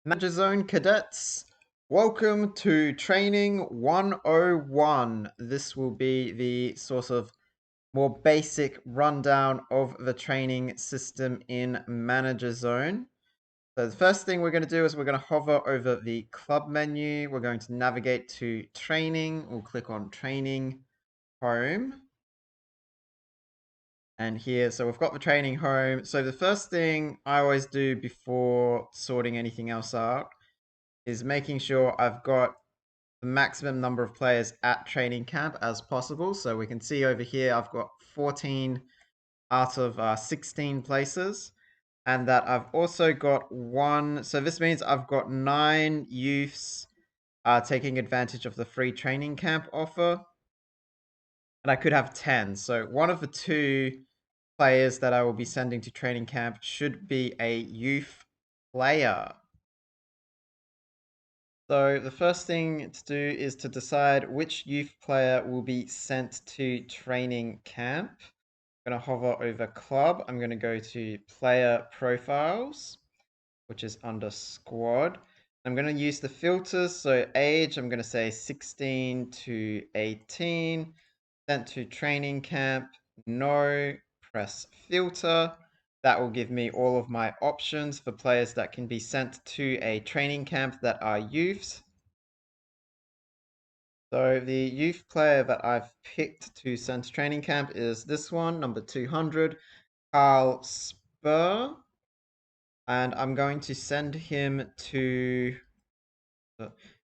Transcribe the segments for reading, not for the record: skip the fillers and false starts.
Managerzone cadets, welcome to training 101. This will be the sort of more basic rundown of the training system in Managerzone. So the first thing we're going to do is we're going to hover over the club menu. We're going to navigate to training. We'll click on training home. And here, so we've got the training home. So the first thing I always do before sorting anything else out is making sure I've got the maximum number of players at training camp as possible. So we can see over here, I've got 14 out of 16 places. And that I've also got one. So this means I've got 9 youths taking advantage of the free training camp offer. And I could have 10. So one of the 2 players that I will be sending to training camp should be a youth player. So the first thing to do is to decide which youth player will be sent to training camp. I'm going to hover over club. I'm going to go to player profiles, which is under squad. I'm going to use the filters. So age, I'm going to say 16 to 18. Sent to training camp, no, press filter. That will give me all of my options for players that can be sent to a training camp that are youths. So the youth player that I've picked to send to training camp is this one, number 200, Carl Spur. And I'm going to send him to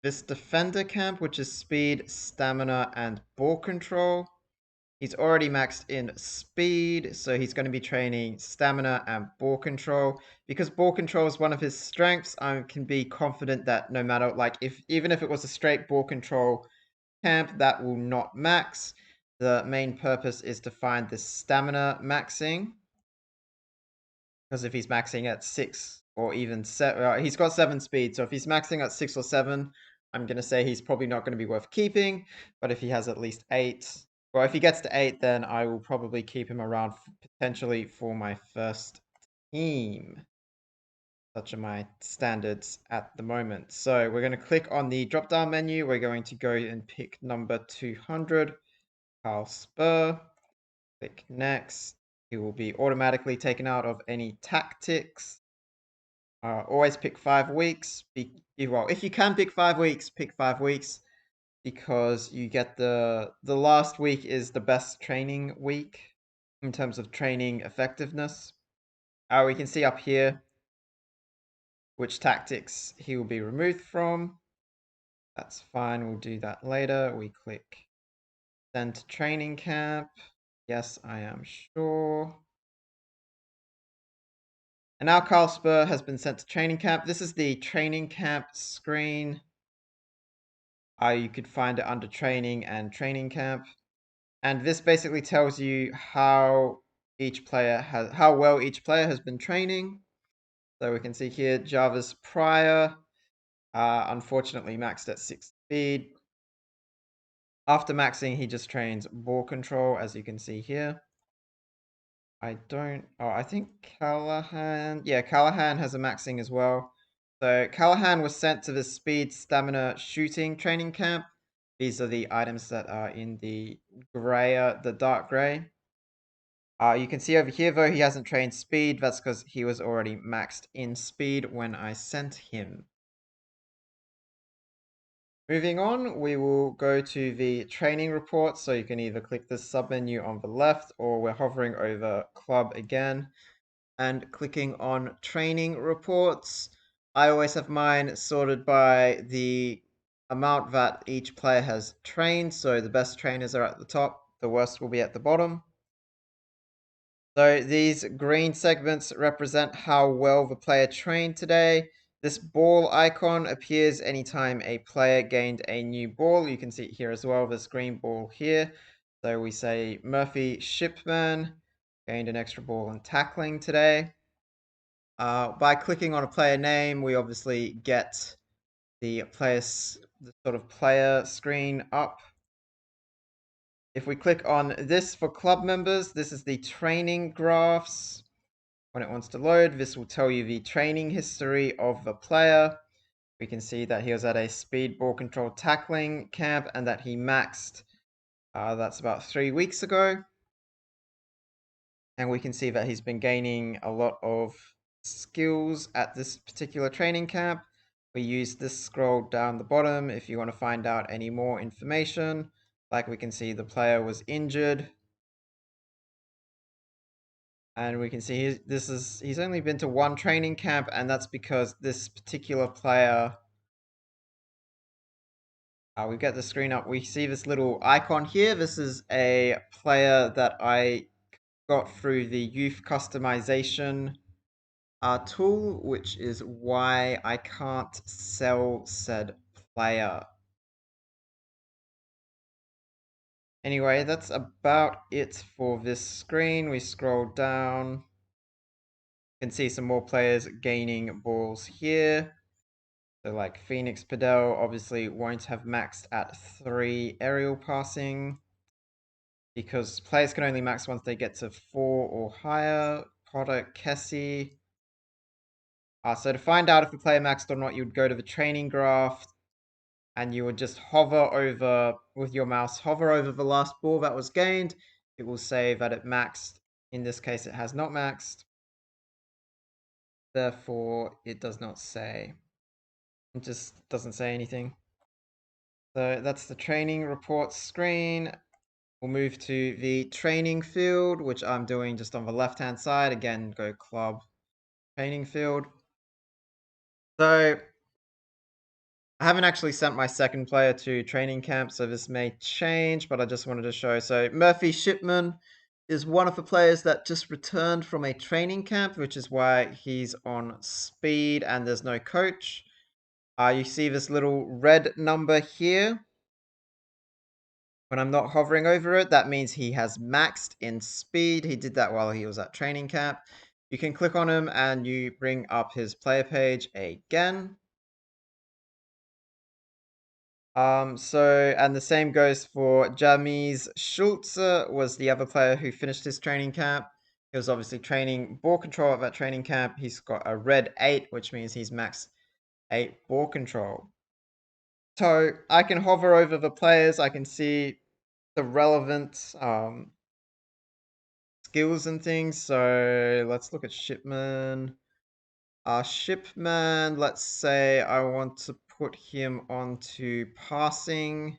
this defender camp, which is speed, stamina, and ball control. He's already maxed in speed, so he's going to be training stamina and ball control. Because ball control is one of his strengths, I can be confident that no matter, like, even if it was a straight ball control camp, that will not max. The main purpose is to find the stamina maxing. Because if he's maxing at 6 or even 7, he's got 7 speed. So if he's maxing at 6 or 7, I'm going to say he's probably not going to be worth keeping. But if he has at least 8, well, if he gets to 8, then I will probably keep him around potentially for my first team. Such are my standards at the moment. So we're going to click on the drop down menu. We're going to go and pick number 200, Carl Spur. Click next. He will be automatically taken out of any tactics. Always pick 5 weeks. Well, if you can pick 5 weeks, pick 5 weeks because you get the last week is the best training week in terms of training effectiveness. We can see up here which tactics he will be removed from. That's fine. We'll do that later. We click send to training camp. Yes, I am sure. And now Carl Spur has been sent to training camp. This is the training camp screen. You could find it under training and training camp. And this basically tells you how well each player has been training. So we can see here Java's prior, unfortunately maxed at 6 speed. After maxing, he just trains ball control, as you can see here. I think Callahan, yeah, Callahan has a maxing as well. So Callahan was sent to the speed, stamina, shooting training camp. These are the items that are in the dark gray. You can see over here, though, he hasn't trained speed. That's because he was already maxed in speed when I sent him. Moving on, we will go to the training report. So you can either click this submenu on the left, or we're hovering over club again and clicking on training reports. I always have mine sorted by the amount that each player has trained. So the best trainers are at the top, the worst will be at the bottom. So these green segments represent how well the player trained today. This ball icon appears anytime a player gained a new ball. You can see it here as well, this green ball here. So we say Murphy Shipman gained an extra ball in tackling today. By clicking on a player name, we obviously get the sort of player screen up. If we click on this for club members, this is the training graphs. When it wants to load, this will tell you the training history of the player. We can see that he was at a speed ball control tackling camp and that he maxed, that's about 3 weeks ago. And we can see that he's been gaining a lot of skills at this particular training camp. We use this scroll down the bottom if you want to find out any more information. Like we can see the player was injured. And we can see he's only been to one training camp, and that's because this particular player, we get the screen up. We see this little icon here. This is a player that I got through the youth customization tool, which is why I can't sell said player. Anyway, that's about it for this screen. We scroll down. You can see some more players gaining balls here. So like Phoenix Padel obviously won't have maxed at 3 aerial passing because players can only max once they get to 4 or higher. Potter, Kessie. So to find out if a player maxed or not, you would go to the training graph and you would just hover over with your mouse, hover over the last ball that was gained. It will say that it maxed. In this case, it has not maxed. Therefore, it does not say. It just doesn't say anything. So that's the training report screen. We'll move to the training field, which I'm doing just on the left-hand side. Again, go club training field. So I haven't actually sent my second player to training camp, so this may change, but I just wanted to show. So Murphy Shipman is one of the players that just returned from a training camp, which is why he's on speed and there's no coach. You see this little red number here. When I'm not hovering over it, that means he has maxed in speed. He did that while he was at training camp. You can click on him and you bring up his player page again. And the same goes for James Schultz, was the other player who finished his training camp. He was obviously training ball control at that training camp. He's got a red 8, which means he's max 8 ball control. So I can hover over the players. I can see the relevant skills and things. So let's look at Shipman. Shipman, let's say I want to put him onto passing.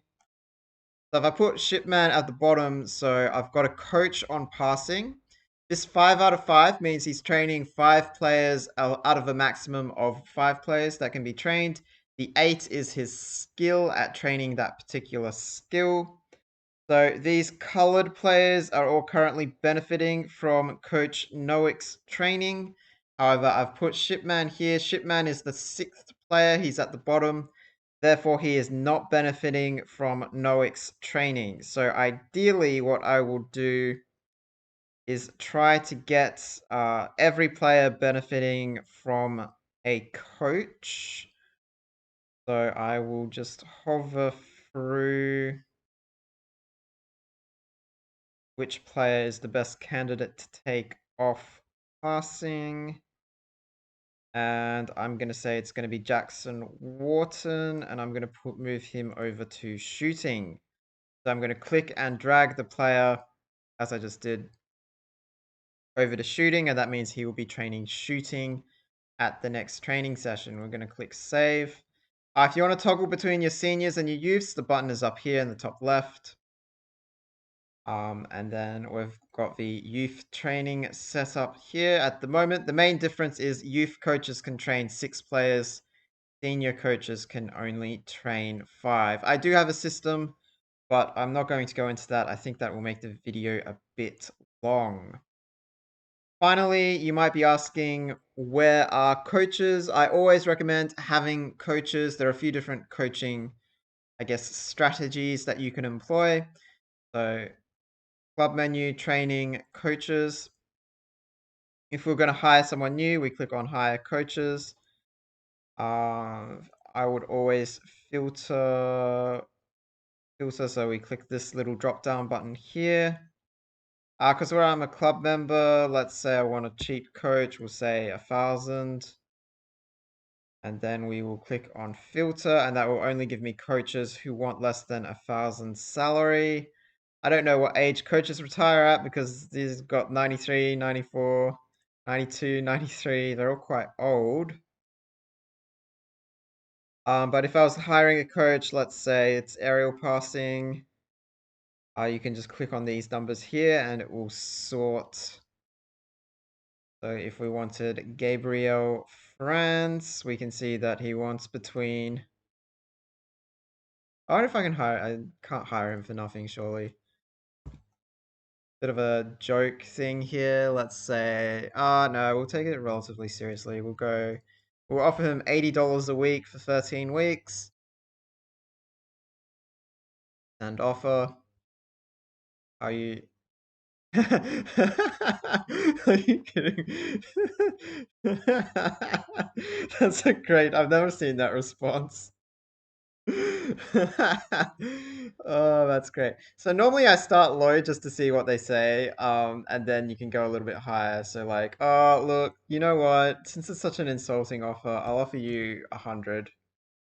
So if I put Shipman at the bottom, so I've got a coach on passing. This 5 out of 5 means he's training 5 players out of a maximum of 5 players that can be trained. The 8 is his skill at training that particular skill. So these colored players are all currently benefiting from Coach Nowick's training. However, I've put Shipman here. Shipman is the 6th player. He's at the bottom. Therefore, he is not benefiting from Nowick's training. So ideally, what I will do is try to get every player benefiting from a coach. So I will just hover through which player is the best candidate to take off passing. And I'm going to say it's going to be Jackson Wharton, and I'm going to move him over to shooting. So I'm going to click and drag the player, as I just did, over to shooting, and that means he will be training shooting at the next training session. We're going to click save. If you want to toggle between your seniors and your youths, the button is up here in the top left. And then we've got the youth training set up here at the moment. The main difference is youth coaches can train 6 players. Senior coaches can only train 5. I do have a system, but I'm not going to go into that. I think that will make the video a bit long. Finally, you might be asking, where are coaches? I always recommend having coaches. There are a few different coaching, I guess, strategies that you can employ. So club menu, training, coaches. If we're going to hire someone new, we click on hire coaches. I would always filter, so we click this little drop down button here. Because where I'm a club member, let's say I want a cheap coach, we'll say 1,000. And then we will click on filter, and that will only give me coaches who want less than 1,000 salary. I don't know what age coaches retire at because these got 93, 94, 92, 93. They're all quite old. But if I was hiring a coach, let's say it's aerial passing, you can just click on these numbers here and it will sort. So if we wanted Gabriel France, we can see that he wants between. I wonder if I can hire. I can't hire him for nothing, surely. Bit of a joke thing here. Let's say, no, we'll take it relatively seriously. We'll offer him $80 a week for 13 weeks. And offer. Are you? Are you kidding? That's a great. I've never seen that response. Oh, that's great. So normally I start low just to see what they say, and then you can go a little bit higher. So like, oh, look, you know what? Since it's such an insulting offer, I'll offer you 100.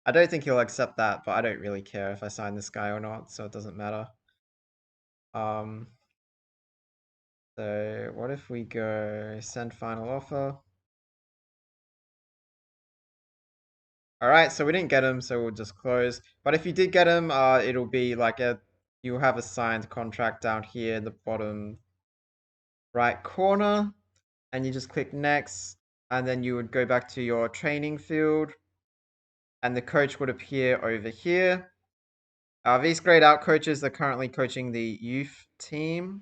I don't think he'll accept that, but I don't really care if I sign this guy or not, so it doesn't matter. Um, so what if we go send final offer? All right, so we didn't get him, so we'll just close. But if you did get him, it'll be like you'll have a signed contract down here in the bottom right corner, and you just click next, and then you would go back to your training field, and the coach would appear over here. These grayed out coaches are currently coaching the youth team.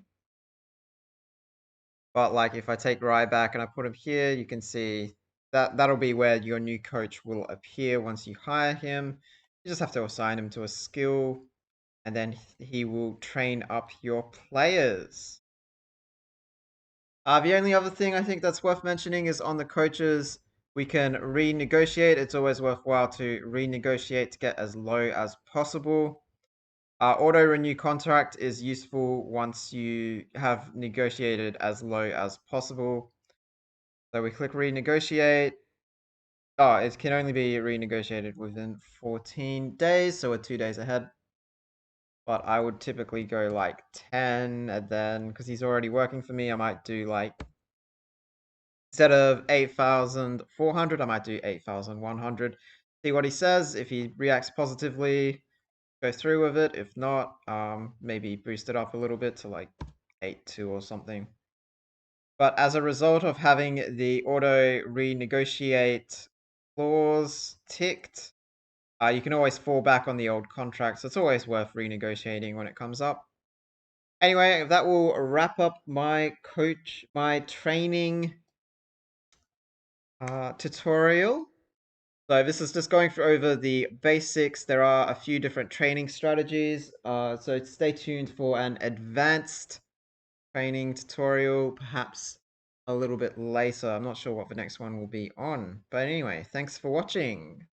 But like if I take Ryback and I put him here, you can see that that'll be where your new coach will appear once you hire him. You just have to assign him to a skill, and then he will train up your players. The only other thing I think that's worth mentioning is on the coaches, we can renegotiate. It's always worthwhile to renegotiate to get as low as possible. Auto renew contract is useful once you have negotiated as low as possible. So we click renegotiate. Oh, it can only be renegotiated within 14 days, so we're 2 days ahead. But I would typically go like 10, and then because he's already working for me, I might do like instead of 8,400, I might do 8,100. See what he says. If he reacts positively, go through with it. If not, maybe boost it up a little bit to like 8.2 or something. But as a result of having the auto renegotiate clause ticked, you can always fall back on the old contract. So it's always worth renegotiating when it comes up. Anyway, that will wrap up my training tutorial. So this is just going over the basics. There are a few different training strategies. So stay tuned for an advanced training tutorial, perhaps a little bit later. I'm not sure what the next one will be on. But anyway, thanks for watching.